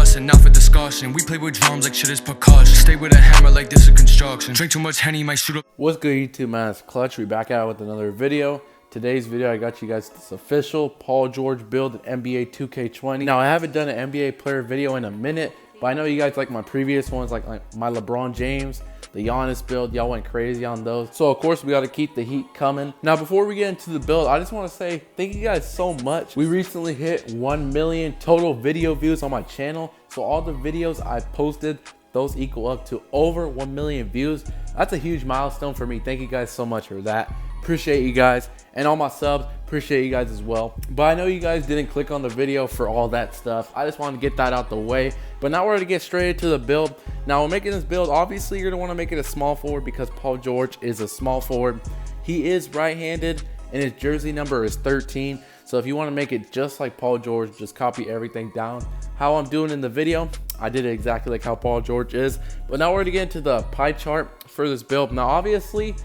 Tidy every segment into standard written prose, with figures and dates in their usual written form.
lesson, not for discussion. We play with drums like shit is percussion. Stay with a hammer like this is construction. Drink too much Henny, might shoot up. What's good, YouTube, man? It's Clutch. We back out with another video. Today's video, I got you guys this official Paul George build in NBA 2K20. Now, I haven't done an NBA player video in a minute, but I know you guys like my previous ones, like my LeBron James, the Giannis build. Y'all went crazy on those. So, of course, we got to keep the heat coming. Now, before we get into the build, I just want to say thank you guys so much. We recently hit 1 million total video views on my channel. So, all the videos I posted, those equal up to over 1 million views. That's a huge milestone for me. Thank you guys so much for that. Appreciate you guys, and all my subs, appreciate you guys as well. But I know you guys didn't click on the video for all that stuff. I just wanted to get that out the way. But now we're going to get straight into the build. Now, when making this build, obviously you're going to want to make it a small forward because Paul George is a small forward. He is right-handed and his jersey number is 13. So if you want to make it just like Paul George, just copy everything down how I'm doing in the video. I did it exactly like how Paul George is. But now we're going to get into the pie chart for this build. Now, obviously,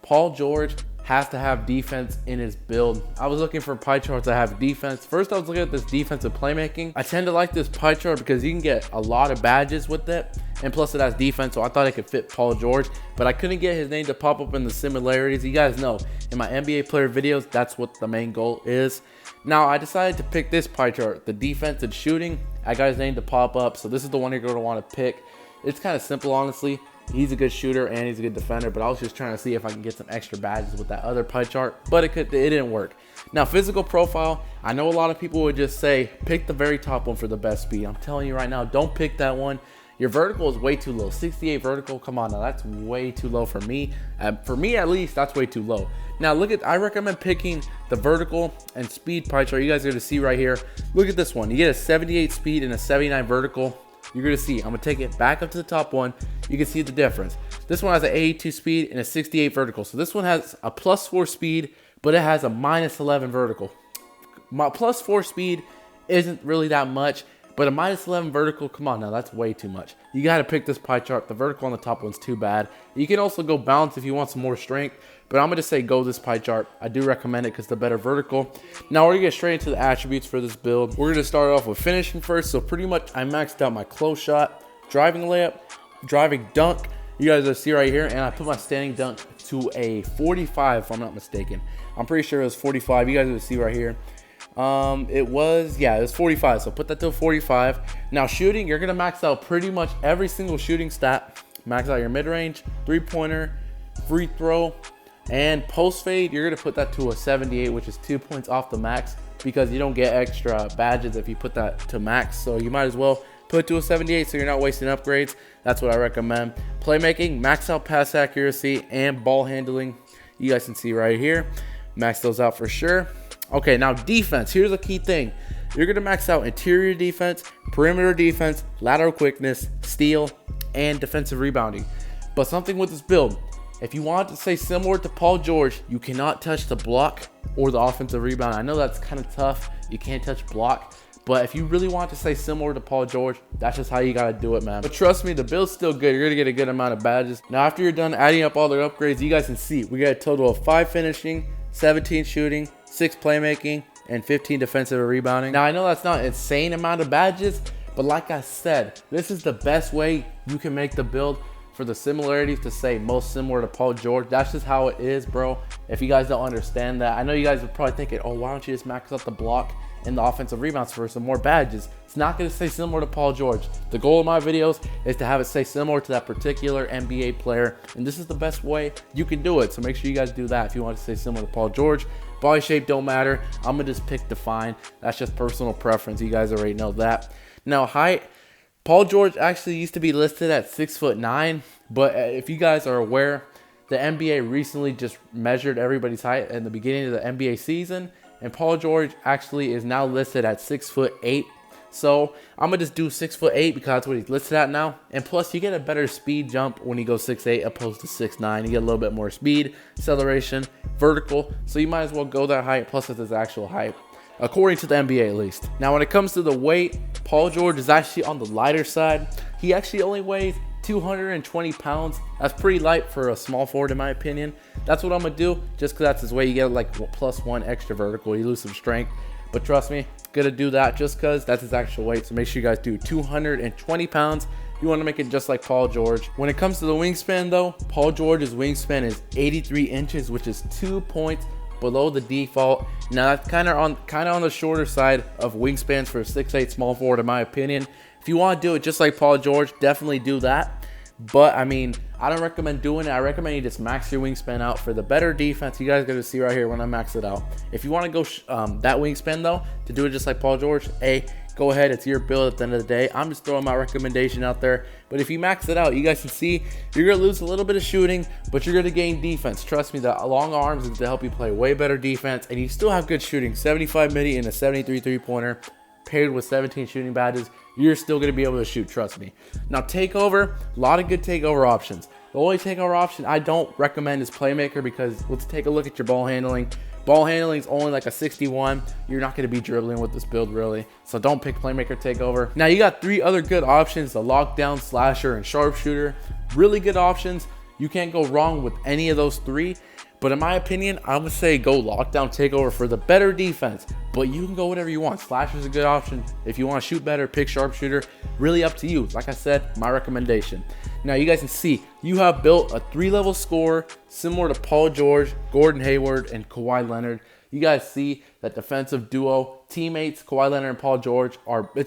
Paul George has to have defense in his build. I was looking for pie charts that have defense. First, I was looking at this defensive playmaking. I tend to like this pie chart because you can get a lot of badges with it, and plus it has defense, so I thought it could fit Paul George, but I couldn't get his name to pop up in the similarities. You guys know, in my NBA player videos, that's what the main goal is. Now, I decided to pick this pie chart, the defense and shooting. I got his name to pop up, so this is the one you're going to want to pick. It's kind of simple, honestly. He's a good shooter and he's a good defender, but I was just trying to see if I can get some extra badges with that other pie chart, but it didn't work. Now, physical profile, I know a lot of people would just say, pick the very top one for the best speed. I'm telling you right now, don't pick that one. Your vertical is way too low. 68 vertical, come on now, that's way too low for me. For me, at least, that's way too low. Now, I recommend picking the vertical and speed pie chart. You guys are gonna see right here. Look at this one. You get a 78 speed and a 79 vertical. You're gonna see, I'm gonna take it back up to the top one. You can see the difference. This one has an 82 speed and a 68 vertical. So this one has a +4 speed, but it has a -11 vertical. My +4 speed isn't really that much, but a -11 vertical, come on now, that's way too much. You gotta pick this pie chart. The vertical on the top one's too bad. You can also go balance if you want some more strength, but I'm gonna say go this pie chart. I do recommend it because the better vertical. Now we're gonna get straight into the attributes for this build. We're gonna start off with finishing first. So pretty much I maxed out my close shot, driving layup, driving dunk. You guys will see right here, and I put my standing dunk to a 45 if I'm not mistaken. I'm pretty sure it was 45. You guys will see right here. It was 45, so put that to a 45. Now shooting, you're gonna max out pretty much every single shooting stat. Max out your mid-range, three-pointer, free throw, and post fade. You're gonna put that to a 78, which is 2 points off the max because you don't get extra badges if you put that to max. So you might as well put it to a 78 so you're not wasting upgrades. That's what I recommend. Playmaking, max out pass accuracy and ball handling. You guys can see right here. Max those out for sure. Okay, now defense. Here's a key thing. You're gonna max out interior defense, perimeter defense, lateral quickness, steal, and defensive rebounding. But something with this build, if you want to say similar to Paul George, you cannot touch the block or the offensive rebound. I know that's kind of tough. You can't touch block. But if you really want to say similar to Paul George, that's just how you got to do it, man. But trust me, the build's still good. You're going to get a good amount of badges. Now, after you're done adding up all their upgrades, you guys can see we got a total of 5 finishing, 17 shooting, 6 playmaking, and 15 defensive rebounding. Now, I know that's not an insane amount of badges, but like I said, this is the best way you can make the build for the similarities to say most similar to Paul George. That's just how it is, bro. If you guys don't understand that, I know you guys are probably thinking, oh, why don't you just max out the block and the offensive rebounds for some more badges? It's not going to say similar to Paul George. The goal of my videos is to have it say similar to that particular NBA player, and this is the best way you can do it. So make sure you guys do that if you want to say similar to Paul George. Body shape don't matter. I'm going to just pick define. That's just personal preference. You guys already know that. Now, height. Paul George actually used to be listed at 6'9", but if you guys are aware, the NBA recently just measured everybody's height in the beginning of the NBA season, and Paul George actually is now listed at 6'8". So I'm gonna just do 6'8" because that's what he's listed at now. And plus, you get a better speed jump when you go 6'8" opposed to 6'9". You get a little bit more speed, acceleration, vertical. So you might as well go that height. Plus, it's his actual height, according to the NBA at least. Now, when it comes to the weight, Paul George is actually on the lighter side. He actually only weighs 220 pounds. That's pretty light for a small forward in my opinion. That's what I'm gonna do just because that's his weight. You get like +1 extra vertical. You lose some strength. But trust me, gonna do that just because that's his actual weight. So make sure you guys do 220 pounds. You want to make it just like Paul George. When it comes to the wingspan though, Paul George's wingspan is 83 inches, which is 2 points below the default. Now that's kind of on the shorter side of wingspans for a 6'8" small forward in my opinion. If you want to do it just like Paul George, definitely do that. But I mean, I don't recommend doing it. I recommend you just max your wingspan out for the better defense. You guys got to see right here when I max it out. If you want to go that wingspan though, to do it just like Paul George, go ahead. It's your build at the end of the day. I'm just throwing my recommendation out there. But if you max it out, you guys can see you're going to lose a little bit of shooting, but you're going to gain defense. Trust me, the long arms is to help you play way better defense, and you still have good shooting. 75 midi and a 73 three-pointer paired with 17 shooting badges. You're still going to be able to shoot, trust me. Now, takeover, a lot of good takeover options. The only takeover option I don't recommend is playmaker, because let's take a look at your ball handling. Ball handling is only like a 61. You're not going to be dribbling with this build really, so don't pick playmaker takeover. Now you got 3 other good options: the lockdown, slasher, and sharpshooter. Really good options. You can't go wrong with any of those 3. But in my opinion, I'm gonna say go lockdown takeover for the better defense. But you can go whatever you want. Slasher is a good option. If you want to shoot better, pick sharpshooter. Really up to you. Like I said, my recommendation. Now you guys can see you have built a 3-level score similar to Paul George, Gordon Hayward, and Kawhi Leonard. You guys see that defensive duo teammates, Kawhi Leonard and Paul George,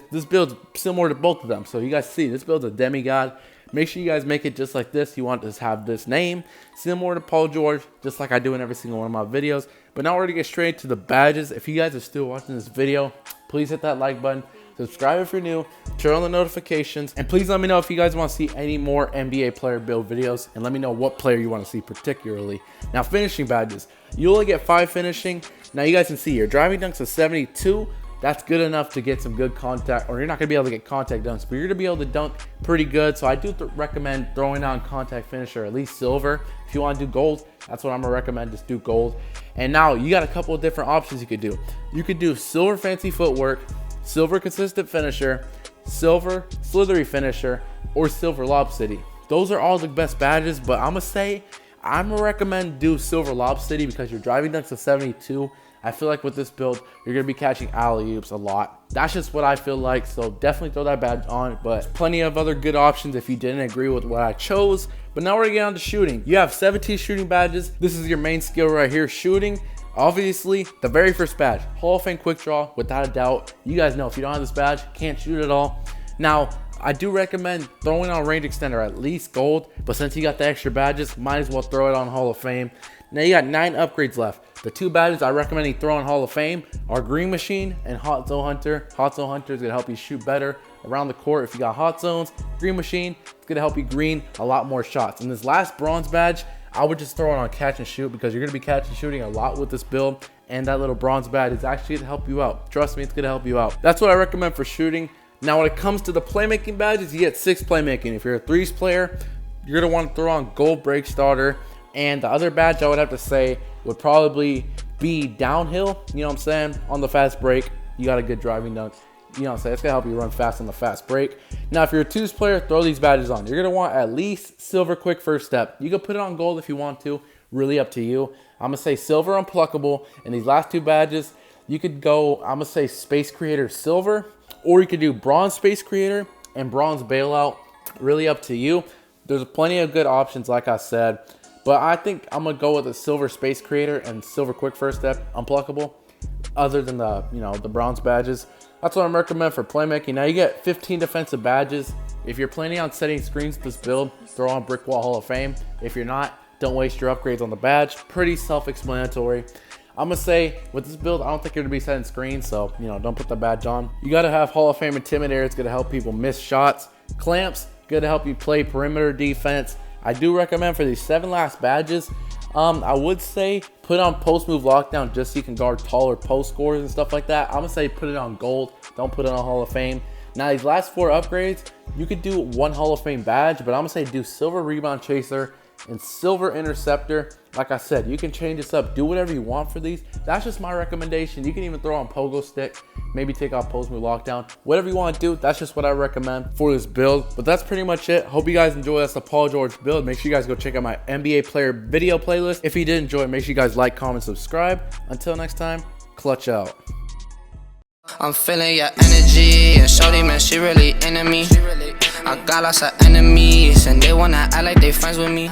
this build's similar to both of them. So you guys see this build's a demigod. Make sure you guys make it just like this. You want to have this name similar to Paul George, just like I do in every single one of my videos. But now we're going to get straight to the badges. If you guys are still watching this video, please hit that like button. Subscribe if you're new, turn on the notifications, and please let me know if you guys want to see any more NBA player build videos, and let me know what player you want to see particularly. Now, finishing badges. You only get 5 finishing. Now you guys can see your driving dunks is 72. That's good enough to get some good contact, or you're not going to be able to get contact dunks, but you're going to be able to dunk pretty good. So I do recommend throwing on contact finisher, at least silver. If you want to do gold, that's what I'm going to recommend, just do gold. And now you got a couple of different options you could do. You could do silver fancy footwork, silver consistent finisher, silver slithery finisher, or silver lob city. Those are all the best badges, but I'm going to recommend do silver lob city because your driving dunks is 72. I feel like with this build, you're going to be catching alley-oops a lot. That's just what I feel like, so definitely throw that badge on. But plenty of other good options if you didn't agree with what I chose. But now we're going to get on to shooting. You have 17 shooting badges. This is your main skill right here, shooting. Obviously, the very first badge, Hall of Fame quick draw, without a doubt. You guys know if you don't have this badge, can't shoot at all. Now, I do recommend throwing on range extender, at least gold, but since you got the extra badges, might as well throw it on Hall of Fame. Now you got 9 upgrades left. The 2 badges I recommend you throw on Hall of Fame are Green Machine and Hot Zone Hunter. Hot Zone Hunter is going to help you shoot better around the court if you got hot zones. Green Machine is going to help you green a lot more shots. And this last bronze badge, I would just throw it on catch and shoot because you're going to be catching shooting a lot with this build. And that little bronze badge is actually going to help you out. Trust me, it's going to help you out. That's what I recommend for shooting. Now when it comes to the playmaking badges, you get 6 playmaking. If you're a 3s player, you're going to want to throw on gold break starter. And the other badge I would have to say would probably be downhill. You know what I'm saying? On the fast break, you got a good driving dunk. You know what I'm saying? It's going to help you run fast on the fast break. Now, if you're a 2s player, throw these badges on. You're going to want at least silver quick first step. You can put it on gold if you want to. Really up to you. I'm going to say silver unpluckable. And these last 2 badges, you could go, I'm going to say space creator silver. Or you could do bronze space creator and bronze bailout. Really up to you. There's plenty of good options, like I said. But I think I'm going to go with a silver space creator and silver quick first step unpluckable, other than the, the bronze badges. That's what I'm recommending for playmaking. Now you get 15 defensive badges. If you're planning on setting screens with this build, throw on Brick Wall Hall of Fame. If you're not, don't waste your upgrades on the badge. Pretty self-explanatory. I'm going to say with this build, I don't think you're going to be setting screens, so, don't put the badge on. You got to have Hall of Fame Intimidator. It's going to help people miss shots. Clamps, going to help you play perimeter defense. I do recommend for these 7 last badges, I would say put on post move lockdown just so you can guard taller post scores and stuff like that. I'm going to say put it on gold. Don't put it on Hall of Fame. Now these last 4 upgrades, you could do 1 Hall of Fame badge, but I'm going to say do silver rebound chaser and silver interceptor. Like I said, you can change this up. Do whatever you want for these. That's just my recommendation. You can even throw on pogo stick. Maybe take off post move lockdown. Whatever you want to do, that's just what I recommend for this build. But that's pretty much it. Hope you guys enjoy. That's the Paul George build. Make sure you guys go check out my NBA player video playlist. If you did enjoy it, make sure you guys like, comment, subscribe. Until next time, clutch out. I'm feeling your energy, and shorty, man, she really into me. I got lots of enemies, and they wanna act like they friends with me.